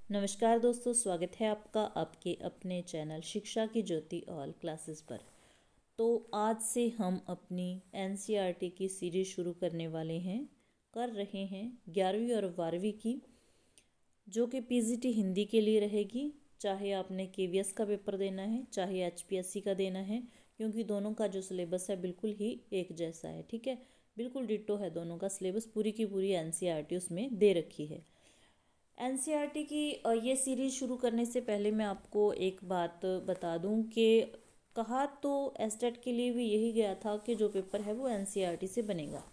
नमस्कार दोस्तों, स्वागत है आपका आपके अपने चैनल शिक्षा की ज्योति ऑल क्लासेस पर। तो आज से हम अपनी एनसीईआरटी की सीरीज शुरू करने वाले हैं, कर रहे हैं 11वीं और 12वीं की, जो कि पीजीटी हिंदी के लिए रहेगी। चाहे आपने केवीएस का पेपर देना है, चाहे एचपीएससी का देना है, क्योंकि दोनों का जो सिलेबस है बिल्कुल ही एक जैसा है। ठीक है, बिल्कुल डिट्टो है दोनों का सिलेबस, पूरी की पूरी एनसीईआरटी उसमें दे रखी है। एनसीईआरटी की ये सीरीज़ शुरू करने से पहले मैं आपको एक बात बता दूं कि कहा तो एसटेट के लिए भी यही गया था कि जो पेपर है वो एनसीईआरटी से बनेगा,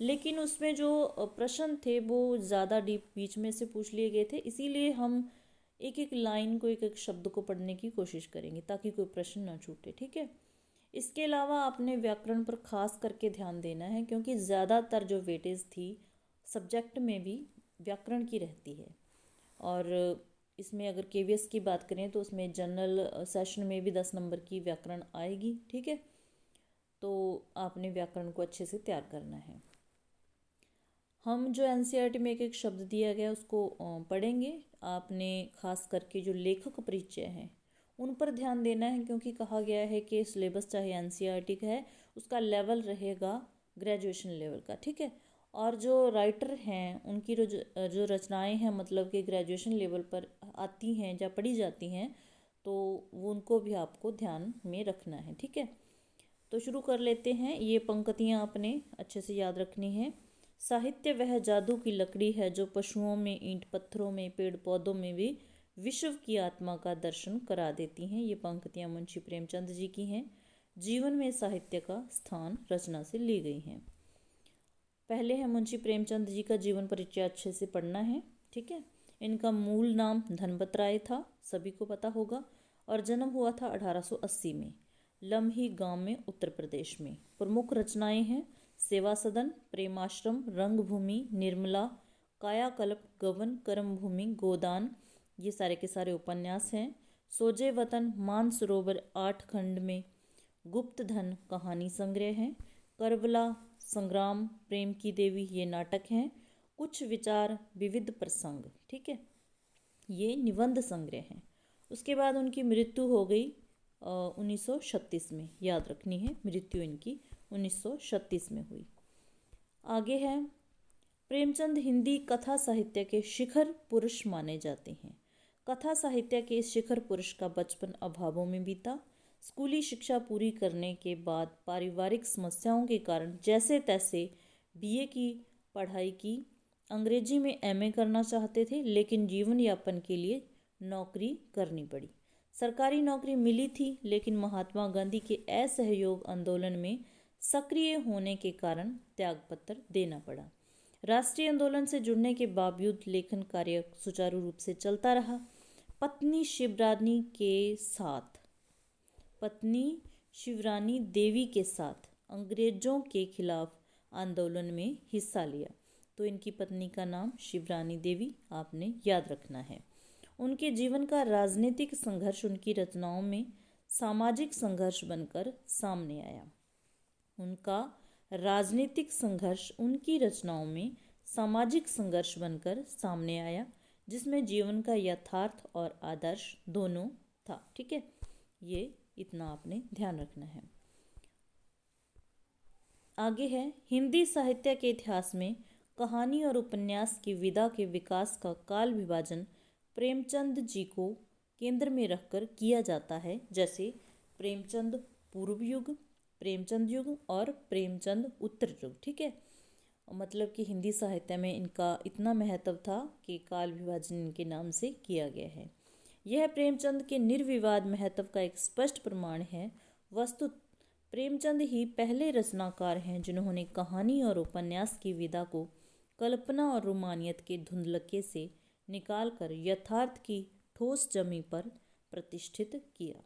लेकिन उसमें जो प्रश्न थे वो ज़्यादा डीप बीच में से पूछ लिए गए थे। इसीलिए हम एक एक लाइन को, एक एक शब्द को पढ़ने की कोशिश करेंगे ताकि कोई प्रश्न ना छूटे। ठीक है, इसके अलावा आपने व्याकरण पर खास करके ध्यान देना है, क्योंकि ज़्यादातर जो वेटेज थी सब्जेक्ट में भी व्याकरण की रहती है। और इसमें अगर केवीएस की बात करें तो उसमें जनरल सेशन में भी 10 नंबर की व्याकरण आएगी। ठीक है, तो आपने व्याकरण को अच्छे से तैयार करना है। हम जो एनसीईआरटी में एक एक शब्द दिया गया उसको पढ़ेंगे। आपने खास करके जो लेखक परिचय हैं उन पर ध्यान देना है, क्योंकि कहा गया है कि सिलेबस चाहे एनसीईआरटी का है उसका लेवल रहेगा ग्रेजुएशन लेवल का। ठीक है, और जो राइटर हैं उनकी जो रचनाएं हैं, मतलब कि ग्रेजुएशन लेवल पर आती हैं या पढ़ी जाती हैं, तो वो उनको भी आपको ध्यान में रखना है। ठीक है, तो शुरू कर लेते हैं। ये पंक्तियाँ आपने अच्छे से याद रखनी है। साहित्य वह जादू की लकड़ी है जो पशुओं में, ईंट पत्थरों में, पेड़ पौधों में भी विश्व की आत्मा का दर्शन करा देती हैं। ये पंक्तियाँ मुंशी प्रेमचंद जी की हैं। जीवन में साहित्य का स्थान रचना से ली गई हैं। पहले है मुंशी प्रेमचंद जी का जीवन परिचय अच्छे से पढ़ना है। ठीक है, इनका मूल नाम धनपत राय था, सभी को पता होगा, और जन्म हुआ था 1880 में लम्ही गांव में, उत्तर प्रदेश में। प्रमुख रचनाएं हैं सेवा सदन, प्रेमाश्रम, रंगभूमि, निर्मला, कायाकल्प, गबन, कर्मभूमि, गोदान, ये सारे के सारे उपन्यास हैं। सोजे वतन, मानसरोवर 8 खंड में, गुप्त धन कहानी संग्रह है। करबला, संग्राम, प्रेम की देवी, ये नाटक हैं। कुछ विचार, विविध प्रसंग, ठीक है, ये निबंध संग्रह हैं। उसके बाद उनकी मृत्यु हो गई 1936 में, याद रखनी है, मृत्यु इनकी 1936 में हुई। आगे है, प्रेमचंद हिंदी कथा साहित्य के शिखर पुरुष माने जाते हैं। कथा साहित्य के इस शिखर पुरुष का बचपन अभावों में बीता। स्कूली शिक्षा पूरी करने के बाद पारिवारिक समस्याओं के कारण जैसे तैसे बीए की पढ़ाई की। अंग्रेजी में एमए करना चाहते थे, लेकिन जीवन यापन के लिए नौकरी करनी पड़ी। सरकारी नौकरी मिली थी, लेकिन महात्मा गांधी के असहयोग आंदोलन में सक्रिय होने के कारण त्यागपत्र देना पड़ा। राष्ट्रीय आंदोलन से जुड़ने के बावजूद लेखन कार्य सुचारू रूप से चलता रहा। पत्नी शिवरानी देवी के साथ अंग्रेजों के खिलाफ आंदोलन में हिस्सा लिया। तो इनकी पत्नी का नाम शिवरानी देवी आपने याद रखना है। उनके जीवन का राजनीतिक संघर्ष उनकी रचनाओं में सामाजिक संघर्ष बनकर सामने आया। उनका राजनीतिक संघर्ष उनकी रचनाओं में सामाजिक संघर्ष बनकर सामने आया, जिसमें जीवन का यथार्थ और आदर्श दोनों था। ठीक है, ये इतना आपने ध्यान रखना है। आगे है, हिंदी साहित्य के इतिहास में कहानी और उपन्यास की विधा के विकास का काल विभाजन प्रेमचंद जी को केंद्र में रखकर किया जाता है। जैसे प्रेमचंद पूर्व युग, प्रेमचंद युग और प्रेमचंद उत्तर युग। ठीक है, मतलब कि हिंदी साहित्य में इनका इतना महत्व था कि काल विभाजन इनके नाम से किया गया है। यह प्रेमचंद के निर्विवाद महत्व का एक स्पष्ट प्रमाण है। वस्तु प्रेमचंद ही पहले रचनाकार हैं जिन्होंने कहानी और उपन्यास की विधा को कल्पना और रोमानियत के धुंधलके से निकालकर यथार्थ की ठोस जमीन पर प्रतिष्ठित किया।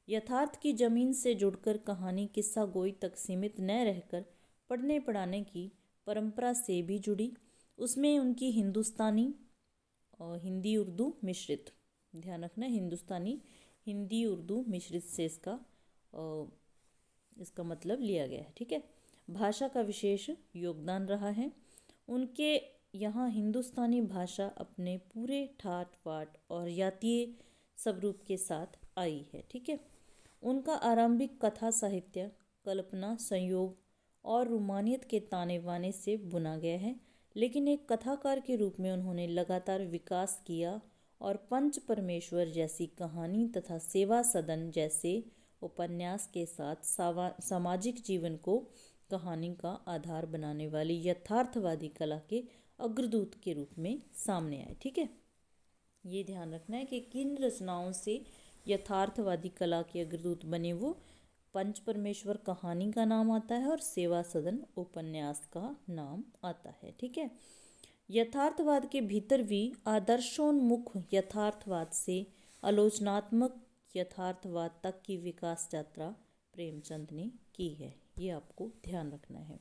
यथार्थ की जमीन से जुड़कर कहानी किस्सा गोई तक सीमित न रहकर पढ़ने पढ़ाने की परंपरा से भी जुड़ी। उसमें उनकी हिंदुस्तानी और हिंदी उर्दू मिश्रित, ध्यान रखना, हिंदुस्तानी हिंदी उर्दू मिश्रित से इसका मतलब लिया गया है। ठीक है, भाषा का विशेष योगदान रहा है। उनके यहाँ हिंदुस्तानी भाषा अपने पूरे ठाट बाट और जातीय स्वरूप के साथ आई है। ठीक है। उनका आरंभिक कथा साहित्य कल्पना, संयोग और रूमानियत के ताने बाने से बुना गया है, लेकिन एक कथाकार के रूप में उन्होंने लगातार विकास किया और पंच परमेश्वर जैसी कहानी तथा सेवा सदन जैसे उपन्यास के साथ सामाजिक जीवन को कहानी का आधार बनाने वाली यथार्थवादी कला के अग्रदूत के रूप में सामने आए। ठीक है। ये ध्यान रखना है कि किन रचनाओं से यथार्थवादी कला के अग्रदूत बने। वो पंच परमेश्वर कहानी का नाम आता है और सेवा सदन उपन्यास का नाम आता है। ठीक है। यथार्थवाद के भीतर भी आदर्शोन्मुख यथार्थवाद से आलोचनात्मक यथार्थवाद तक की विकास यात्रा प्रेमचंद ने की है। ये आपको ध्यान रखना है।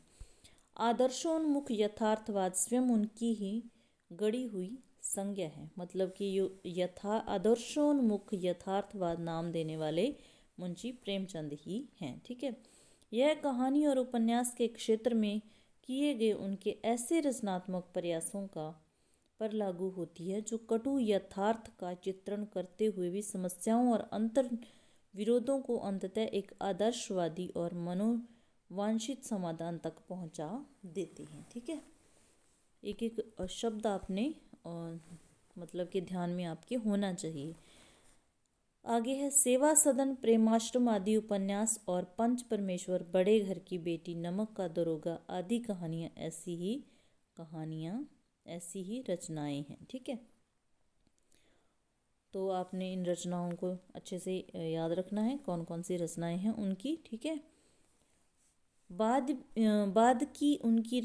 आदर्शोन्मुख यथार्थवाद स्वयं उनकी ही गढ़ी हुई संज्ञा है, मतलब कि आदर्शोन्मुख यथार्थवाद नाम देने वाले मुंशी प्रेमचंद ही हैं। ठीक है। यह कहानी और उपन्यास के क्षेत्र में किए गए उनके ऐसे रचनात्मक प्रयासों का पर लागू होती है जो कटु यथार्थ का चित्रण करते हुए भी समस्याओं और अंतर विरोधों को अंततः एक आदर्शवादी और मनोवांछित समाधान तक पहुंचा देते हैं। ठीक है। एक एक शब्द आपने मतलब कि ध्यान में आपके होना चाहिए। आगे है सेवा सदन, प्रेमाश्रम आदि उपन्यास और पंच परमेश्वर, बड़े घर की बेटी, नमक का दरोगा आदि कहानियाँ ऐसी ही रचनाएं हैं। ठीक है। तो आपने इन रचनाओं को अच्छे से याद रखना है, कौन कौन सी रचनाएं हैं उनकी। ठीक है। बाद की उनकी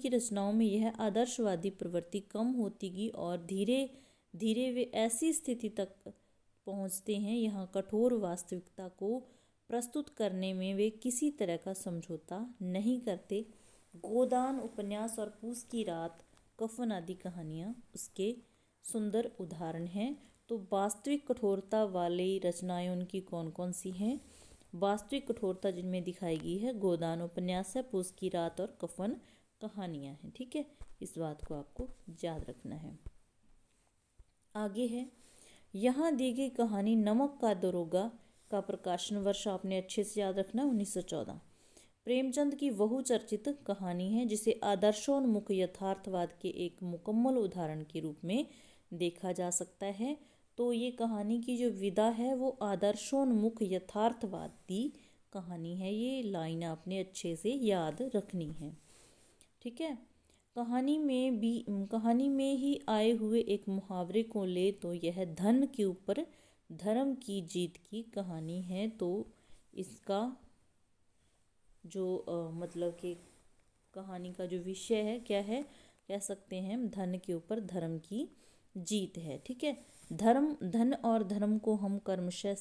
रचनाओं में यह आदर्शवादी प्रवृत्ति कम होती गई और धीरे धीरे वे ऐसी स्थिति तक पहुंचते हैं यहाँ कठोर वास्तविकता को प्रस्तुत करने में वे किसी तरह का समझौता नहीं करते। गोदान उपन्यास और पूस की रात, कफन आदि कहानियाँ उसके सुंदर उदाहरण हैं। तो वास्तविक कठोरता वाली रचनाएं उनकी कौन कौन सी हैं? वास्तविक कठोरता जिनमें दिखाई गई है गोदान उपन्यास है, पूस की रात और कफन कहानियाँ हैं। ठीक है। इस बात को आपको याद रखना है। आगे है, यहाँ दी गई कहानी नमक का दरोगा का प्रकाशन वर्ष आपने अच्छे से याद रखना, 1914। प्रेमचंद की बहुचर्चित कहानी है जिसे आदर्शोन्मुख यथार्थवाद के एक मुकम्मल उदाहरण के रूप में देखा जा सकता है। तो ये कहानी की जो विधा है वो आदर्शोन्मुख यथार्थवादी कहानी है। ये लाइन आपने अच्छे से याद रखनी है। ठीक है। कहानी में ही आए हुए एक मुहावरे को ले तो यह धन के ऊपर धर्म की जीत की कहानी है। तो इसका जो मतलब कि कहानी का जो विषय है क्या है, कह सकते हैं धन के ऊपर धर्म की जीत है। ठीक है। धन और धर्म को हम क्रमशः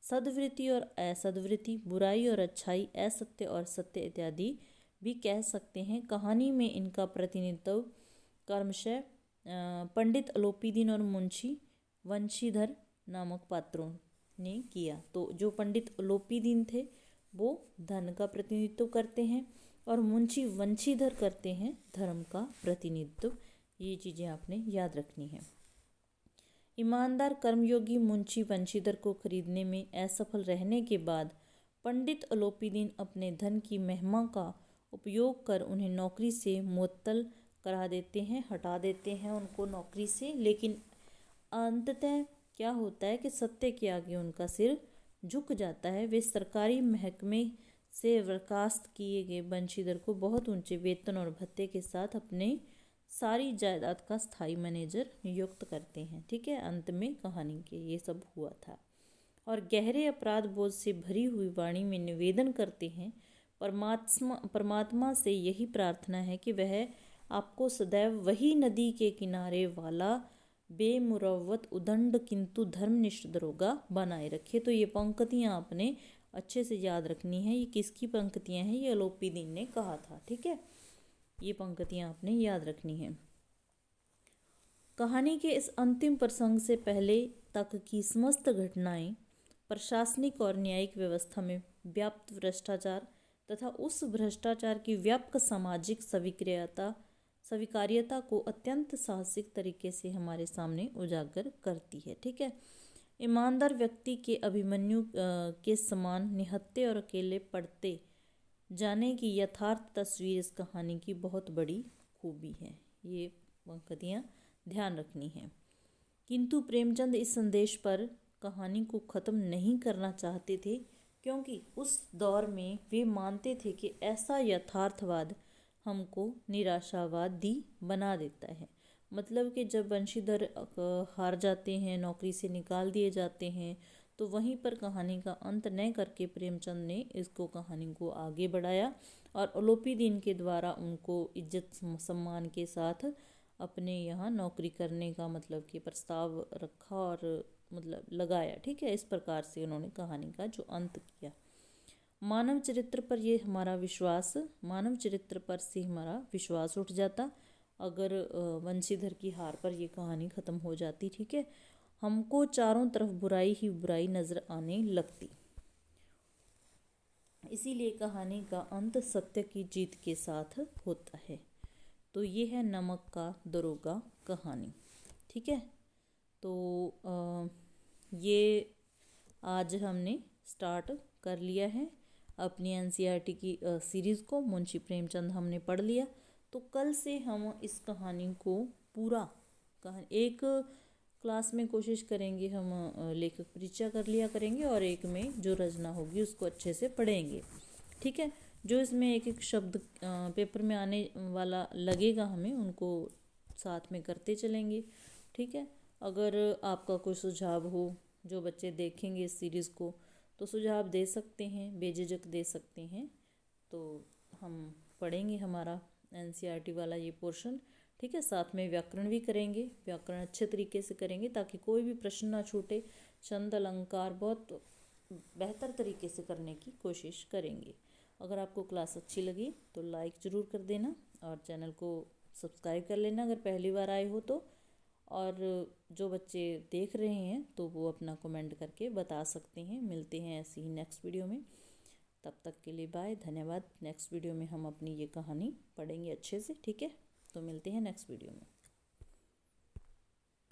सद्वृत्ति और असद्वृत्ति, बुराई और अच्छाई, असत्य और सत्य इत्यादि भी कह सकते हैं। कहानी में इनका प्रतिनिधित्व क्रमशः पंडित अलोपीदीन और मुंशी वंशीधर नामक पात्रों ने किया। तो जो पंडित अलोपीदीन थे वो धन का प्रतिनिधित्व करते हैं और मुंशी वंशीधर करते हैं धर्म का प्रतिनिधित्व। ये चीज़ें आपने याद रखनी है। ईमानदार कर्मयोगी मुंशी वंशीधर को खरीदने में असफल रहने के बाद पंडित अलोपीदीन अपने धन की महिमा का उपयोग कर उन्हें नौकरी से मुअत्तल करा देते हैं, हटा देते हैं उनको नौकरी से। लेकिन अंततः क्या होता है कि सत्य के आगे उनका सिर झुक जाता है। वे सरकारी महकमे से बर्खास्त किए गए वंशीधर को बहुत ऊंचे वेतन और भत्ते के साथ अपने सारी जायदाद का स्थायी मैनेजर नियुक्त करते हैं। ठीक है। अंत में कहानी के ये सब हुआ था और गहरे अपराध बोझ से भरी हुई वाणी में निवेदन करते हैं, परमात्मा से यही प्रार्थना है कि वह आपको सदैव वही नदी के किनारे वाला बेमुरव्वत उदंड किंतु धर्मनिष्ठ दरोगा बनाए रखे। तो ये पंक्तियाँ आपने अच्छे से याद रखनी है। ये किसकी पंक्तियाँ हैं? ये अलोपीदीन ने कहा था। ठीक है। ये पंक्तियाँ आपने याद रखनी है। कहानी के इस अंतिम प्रसंग से पहले तक की समस्त घटनाएं प्रशासनिक और न्यायिक व्यवस्था में व्याप्त भ्रष्टाचार तथा उस भ्रष्टाचार की व्यापक सामाजिक स्वीकार्यता को अत्यंत साहसिक तरीके से हमारे सामने उजागर करती है। ठीक है। ईमानदार व्यक्ति के अभिमन्यु के समान निहत्थे और अकेले पड़ते जाने की यथार्थ तस्वीर इस कहानी की बहुत बड़ी खूबी है। ये पंक्तियाँ ध्यान रखनी है। किंतु प्रेमचंद इस संदेश पर कहानी को ख़त्म नहीं करना चाहते थे, क्योंकि उस दौर में वे मानते थे कि ऐसा यथार्थवाद हमको निराशावादी बना देता है। मतलब कि जब वंशीधर हार जाते हैं, नौकरी से निकाल दिए जाते हैं, तो वहीं पर कहानी का अंत न करके प्रेमचंद ने इसको कहानी को आगे बढ़ाया और ओलोपीदीन के द्वारा उनको इज्जत सम्मान के साथ अपने यहाँ नौकरी करने का मतलब कि प्रस्ताव रखा और मतलब लगाया। ठीक है। इस प्रकार से उन्होंने कहानी का जो अंत किया। मानव चरित्र पर से हमारा विश्वास उठ जाता अगर वंशीधर की हार पर ये कहानी ख़त्म हो जाती। ठीक है। हमको चारों तरफ बुराई ही बुराई नज़र आने लगती। इसीलिए कहानी का अंत सत्य की जीत के साथ होता है। तो ये है नमक का दरोगा कहानी। ठीक है। तो ये आज हमने स्टार्ट कर लिया है अपनी एनसीईआरटी की सीरीज़ को। मुंशी प्रेमचंद हमने पढ़ लिया। तो कल से हम इस कहानी को पूरा एक क्लास में कोशिश करेंगे हम लेखक परिचय कर लिया करेंगे और एक में जो रचना होगी उसको अच्छे से पढ़ेंगे। ठीक है। जो इसमें एक एक शब्द पेपर में आने वाला लगेगा हमें उनको साथ में करते चलेंगे। ठीक है। अगर आपका कोई सुझाव हो, जो बच्चे देखेंगे इस सीरीज़ को, तो सुझाव दे सकते हैं, बेझिझक दे सकते हैं। तो हम पढ़ेंगे हमारा एनसीईआरटी वाला ये पोर्शन। ठीक है। साथ में व्याकरण भी करेंगे, व्याकरण अच्छे तरीके से करेंगे ताकि कोई भी प्रश्न ना छूटे। छंद अलंकार बहुत बेहतर तरीके से करने की कोशिश करेंगे। अगर आपको क्लास अच्छी लगी तो लाइक ज़रूर कर देना और चैनल को सब्सक्राइब कर लेना अगर पहली बार आए हो तो। और जो बच्चे देख रहे हैं तो वो अपना कमेंट करके बता सकते हैं। मिलते हैं ऐसे ही नेक्स्ट वीडियो में। तब तक के लिए बाय, धन्यवाद। नेक्स्ट वीडियो में हम अपनी ये कहानी पढ़ेंगे अच्छे से। ठीक है। तो मिलते हैं नेक्स्ट वीडियो में।